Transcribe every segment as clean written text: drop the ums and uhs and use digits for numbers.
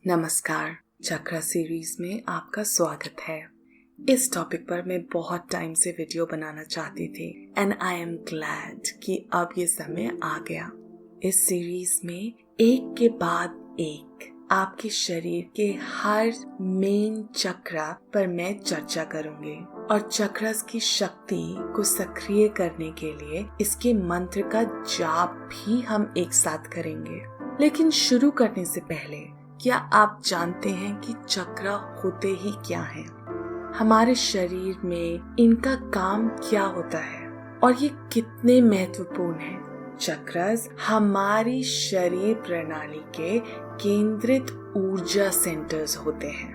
नमस्कार, चक्रा सीरीज में आपका स्वागत है। इस टॉपिक पर मैं बहुत टाइम से वीडियो बनाना चाहती थी एंड आई एम ग्लैड कि अब ये समय आ गया। इस सीरीज में एक के बाद एक आपके शरीर के हर मेन चक्रा पर मैं चर्चा करूंगी और चक्रस की शक्ति को सक्रिय करने के लिए इसके मंत्र का जाप भी हम एक साथ करेंगे। लेकिन शुरू करने से पहले क्या आप जानते हैं कि चक्र होते ही क्या हैं? हमारे शरीर में इनका काम क्या होता है और ये कितने महत्वपूर्ण हैं? चक्रस हमारी शरीर प्रणाली के केंद्रित ऊर्जा सेंटर्स होते हैं।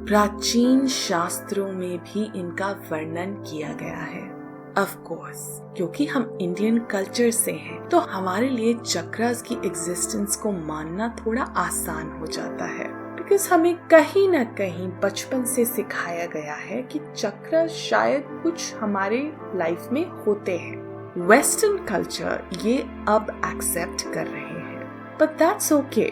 प्राचीन शास्त्रों में भी इनका वर्णन किया गया है। ऑफ कोर्स, क्योंकि हम इंडियन कल्चर से हैं, तो हमारे लिए चक्रास की एग्जिस्टेंस को मानना थोड़ा आसान हो जाता है, बिकॉज हमें कहीं न कहीं बचपन से सिखाया गया है कि चक्र शायद कुछ हमारे लाइफ में होते हैं। वेस्टर्न कल्चर ये अब एक्सेप्ट कर रहे हैं, बट दैट्स ओके,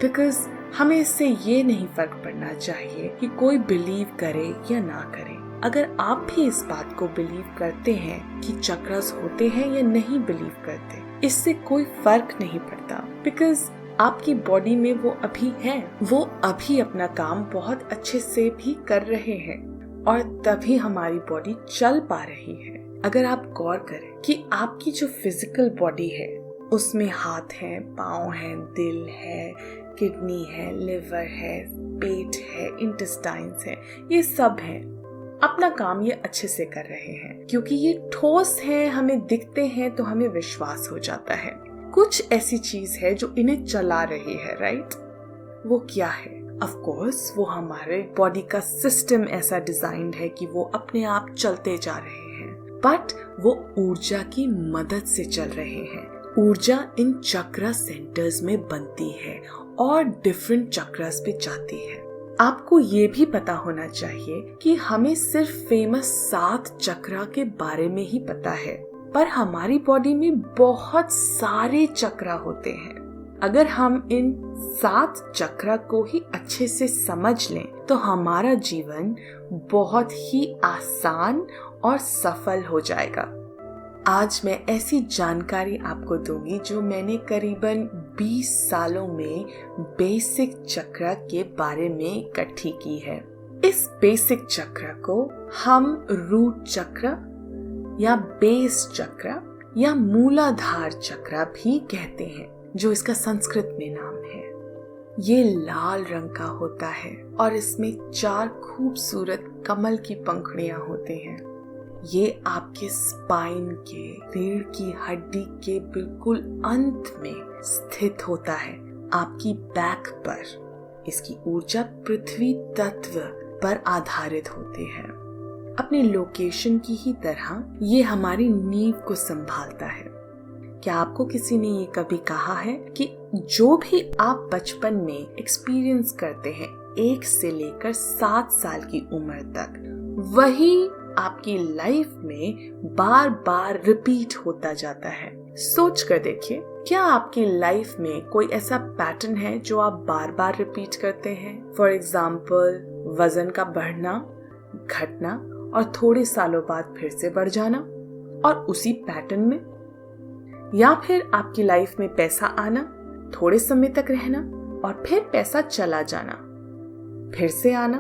बिकॉज हमें इससे ये नहीं फर्क पड़ना चाहिए कि कोई बिलीव करे या ना करे। अगर आप भी इस बात को बिलीव करते हैं कि चक्रस होते हैं या नहीं बिलीव करते, इससे कोई फर्क नहीं पड़ता, बिकॉज आपकी बॉडी में वो अभी है, वो अभी अपना काम बहुत अच्छे से भी कर रहे हैं और तभी हमारी बॉडी चल पा रही है। अगर आप गौर करें कि आपकी जो फिजिकल बॉडी है उसमें हाथ है, पाँव है, दिल है, किडनी है, लिवर है, पेट है, इंटेस्टाइन्स है, ये सब है, अपना काम ये अच्छे से कर रहे हैं। क्योंकि ये ठोस है, हमें दिखते हैं, तो हमें विश्वास हो जाता है कुछ ऐसी चीज है जो इन्हें चला रही है, राइट? वो क्या है? ऑफ कोर्स वो हमारे बॉडी का सिस्टम ऐसा डिजाइंड है कि वो अपने आप चलते जा रहे हैं, बट वो ऊर्जा की मदद से चल रहे हैं। ऊर्जा इन चक्र सेंटर्स में बनती है और डिफरेंट चक्रस पे जाती है। आपको ये भी पता होना चाहिए कि हमें सिर्फ फेमस 7 चक्रा के बारे में ही पता है, पर हमारी बॉडी में बहुत सारे चक्रा होते हैं। अगर हम इन 7 चक्रा को ही अच्छे से समझ लें तो हमारा जीवन बहुत ही आसान और सफल हो जाएगा। आज मैं ऐसी जानकारी आपको दूंगी जो मैंने करीबन 20 सालों में बेसिक चक्र के बारे में इकट्ठी की है। इस बेसिक चक्र को हम रूट चक्र या बेस चक्र या मूलाधार चक्र भी कहते हैं, जो इसका संस्कृत में नाम है। ये लाल रंग का होता है और इसमें 4 खूबसूरत कमल की पंखुड़ियां होती हैं। ये आपके स्पाइन के रीढ़ की हड्डी के बिल्कुल अंत में स्थित होता है, आपकी बैक पर। इसकी ऊर्जा पृथ्वी तत्व पर आधारित होती है। अपने लोकेशन की ही तरह ये हमारी नींव को संभालता है। क्या आपको किसी ने ये कभी कहा है कि जो भी आप बचपन में एक्सपीरियंस करते हैं 1 से लेकर 7 साल की उम्र तक, वही आपकी लाइफ में बार बार रिपीट होता जाता है? सोच कर देखिए, क्या आपकी लाइफ में कोई ऐसा पैटर्न है जो आप बार बार रिपीट करते हैं? फॉर एग्जाम्पल, वजन का बढ़ना, घटना और थोड़े सालों बाद फिर से बढ़ जाना और उसी पैटर्न में। या फिर आपकी लाइफ में पैसा आना, थोड़े समय तक रहना और फिर पैसा चला जाना, फिर से आना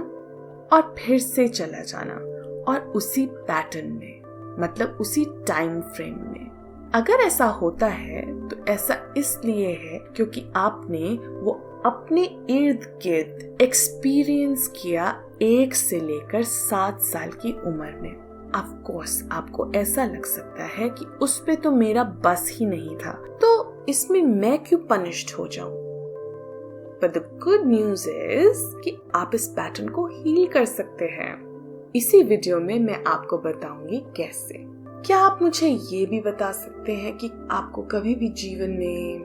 और फिर से चला जाना, और उसी पैटर्न में, मतलब उसी टाइम फ्रेम में। अगर ऐसा होता है तो ऐसा इसलिए है क्योंकि आपने वो अपने इर्द गिर्द एक्सपीरियंस किया 1 से लेकर 7 साल की उम्र में। ऑफ कोर्स आपको ऐसा लग सकता है कि उस पे तो मेरा बस ही नहीं था, तो इसमें मैं क्यों पनिश्ड हो जाऊं? But the good news is कि आप इस पैटर्न को हील कर सकते हैं। इसी वीडियो में मैं आपको बताऊंगी कैसे। क्या आप मुझे ये भी बता सकते हैं कि आपको कभी भी जीवन में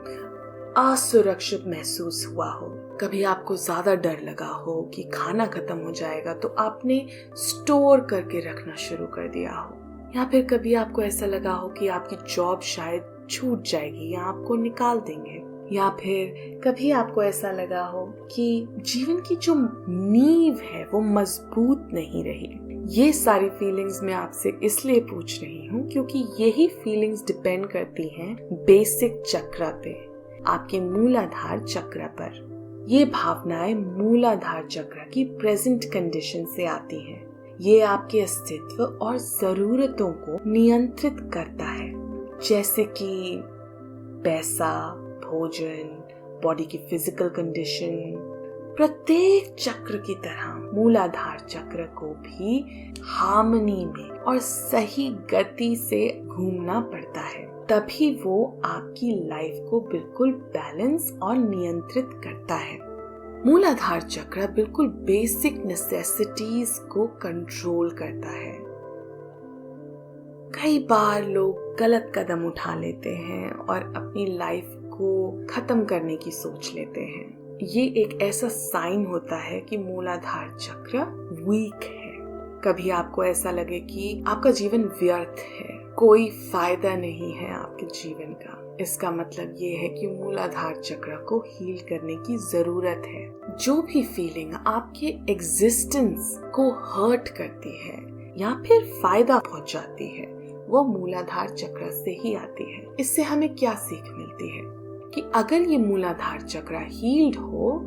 असुरक्षित महसूस हुआ हो? कभी आपको ज्यादा डर लगा हो कि खाना खत्म हो जाएगा तो आपने स्टोर करके रखना शुरू कर दिया हो, या फिर कभी आपको ऐसा लगा हो कि आपकी जॉब शायद छूट जाएगी या आपको निकाल देंगे, या फिर कभी आपको ऐसा लगा हो कि जीवन की जो नींव है वो मजबूत नहीं रही। ये सारी फीलिंग्स मैं आपसे इसलिए पूछ रही हूँ क्योंकि यही फीलिंग्स डिपेंड करती हैं बेसिक चक्र पे, आपके मूलाधार चक्र पर। ये भावनाएं मूलाधार चक्र की प्रेजेंट कंडीशन से आती हैं। ये आपके अस्तित्व और जरूरतों को नियंत्रित करता है, जैसे कि पैसा, भोजन, बॉडी की फिजिकल कंडीशन। प्रत्येक चक्र की तरह मूलाधार चक्र को भी हार्मनी में और सही गति से घूमना पड़ता है, तभी वो आपकी लाइफ को बिल्कुल बैलेंस और नियंत्रित करता है। मूलाधार चक्र बिल्कुल बेसिक नेसेसिटीज को कंट्रोल करता है। कई बार लोग गलत कदम उठा लेते हैं और अपनी लाइफ को खत्म करने की सोच लेते हैं। ये एक ऐसा साइन होता है कि मूलाधार चक्र वीक है। कभी आपको ऐसा लगे कि आपका जीवन व्यर्थ है, कोई फायदा नहीं है आपके जीवन का, इसका मतलब ये है कि मूलाधार चक्र को हील करने की जरूरत है। जो भी फीलिंग आपके एग्जिस्टेंस को हर्ट करती है या फिर फायदा पहुंचाती है, वो मूलाधार चक्र से ही आती है। इससे हमें क्या सीख मिलती है कि अगर ये मूलाधार चक्र हील्ड हो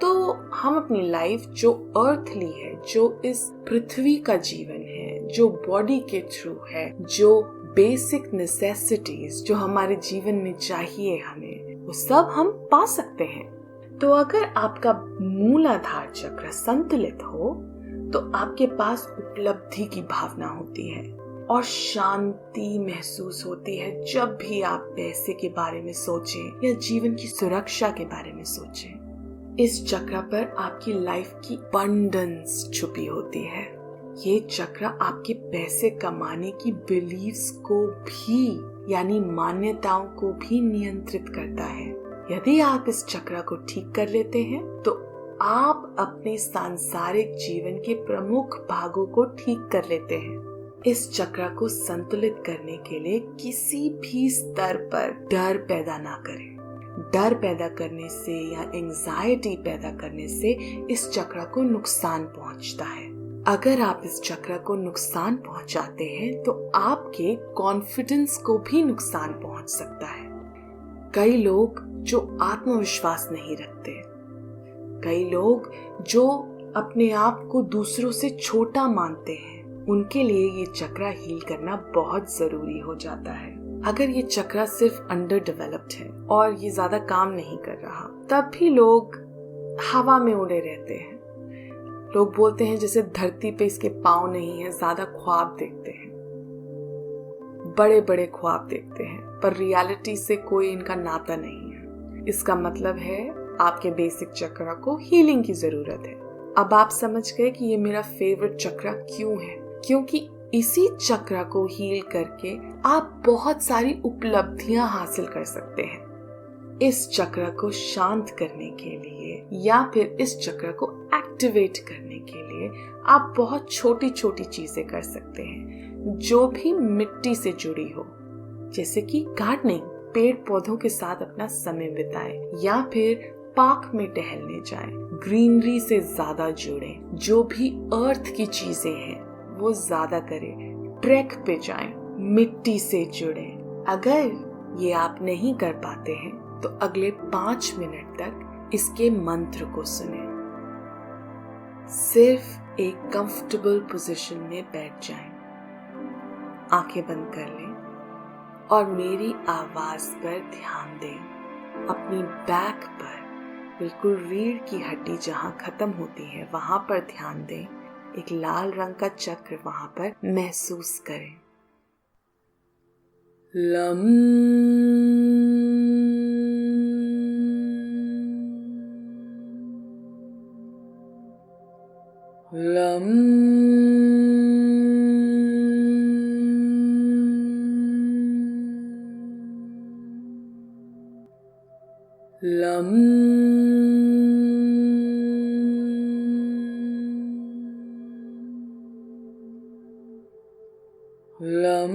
तो हम अपनी लाइफ जो अर्थली है, जो इस पृथ्वी का जीवन है, जो बॉडी के थ्रू है, जो बेसिक नेसेसिटीज जो हमारे जीवन में चाहिए हमें, वो सब हम पा सकते हैं। तो अगर आपका मूलाधार चक्र संतुलित हो तो आपके पास उपलब्धि की भावना होती है और शांति महसूस होती है जब भी आप पैसे के बारे में सोचें या जीवन की सुरक्षा के बारे में सोचें। इस चक्र पर आपकी लाइफ की अबंडेंस छुपी होती है। ये चक्र आपके पैसे कमाने की बिलीव्स को भी, यानी मान्यताओं को भी नियंत्रित करता है। यदि आप इस चक्र को ठीक कर लेते हैं तो आप अपने सांसारिक जीवन के प्रमुख भागों को ठीक कर लेते हैं। इस चक्र को संतुलित करने के लिए किसी भी स्तर पर डर पैदा ना करें। डर पैदा करने से या एंजाइटी पैदा करने से इस चक्र को नुकसान पहुंचता है। अगर आप इस चक्र को नुकसान पहुंचाते हैं तो आपके कॉन्फिडेंस को भी नुकसान पहुंच सकता है। कई लोग जो आत्मविश्वास नहीं रखते, कई लोग जो अपने आप को दूसरों से छोटा मानते हैं, उनके लिए ये चक्र हील करना बहुत जरूरी हो जाता है। अगर ये चक्र सिर्फ अंडर डेवलप्ड है और ये ज्यादा काम नहीं कर रहा, तब भी लोग हवा में उड़े रहते हैं। लोग बोलते हैं जैसे धरती पे इसके पाँव नहीं है, ज्यादा ख्वाब देखते हैं, बड़े बड़े ख्वाब देखते हैं, पर रियलिटी से कोई इनका नाता नहीं है। इसका मतलब है आपके बेसिक चक्र को हीलिंग की जरूरत है। अब आप समझ गए कि ये मेरा फेवरेट चक्र क्यों है, क्योंकि इसी चक्र को हील करके आप बहुत सारी उपलब्धियां हासिल कर सकते हैं। इस चक्र को शांत करने के लिए या फिर इस चक्र को एक्टिवेट करने के लिए आप बहुत छोटी छोटी चीजें कर सकते हैं जो भी मिट्टी से जुड़ी हो, जैसे कि गार्डनिंग, पेड़ पौधों के साथ अपना समय बिताएं या फिर पार्क में टहलने जाएं, ग्रीनरी से ज्यादा जुड़ें, जो भी अर्थ की चीजें हैं वो ज्यादा करें, ट्रैक पे जाएं, मिट्टी से जुड़ें। अगर ये आप नहीं कर पाते हैं तो अगले 5 मिनट तक इसके मंत्र को सुने। सिर्फ एक कंफर्टेबल पोजीशन में बैठ जाएं, आंखें बंद कर लें और मेरी आवाज पर ध्यान दें। अपनी बैक पर, बिल्कुल रीढ़ की हड्डी जहां खत्म होती है वहां पर ध्यान दें। एक लाल रंग का चक्र वहां पर महसूस करें। Lump lump lump lump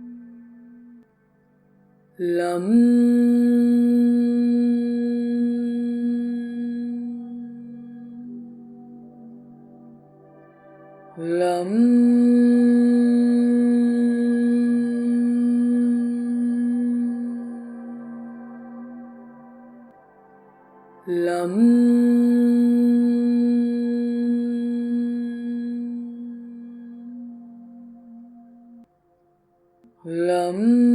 lam, lam, lam, lam.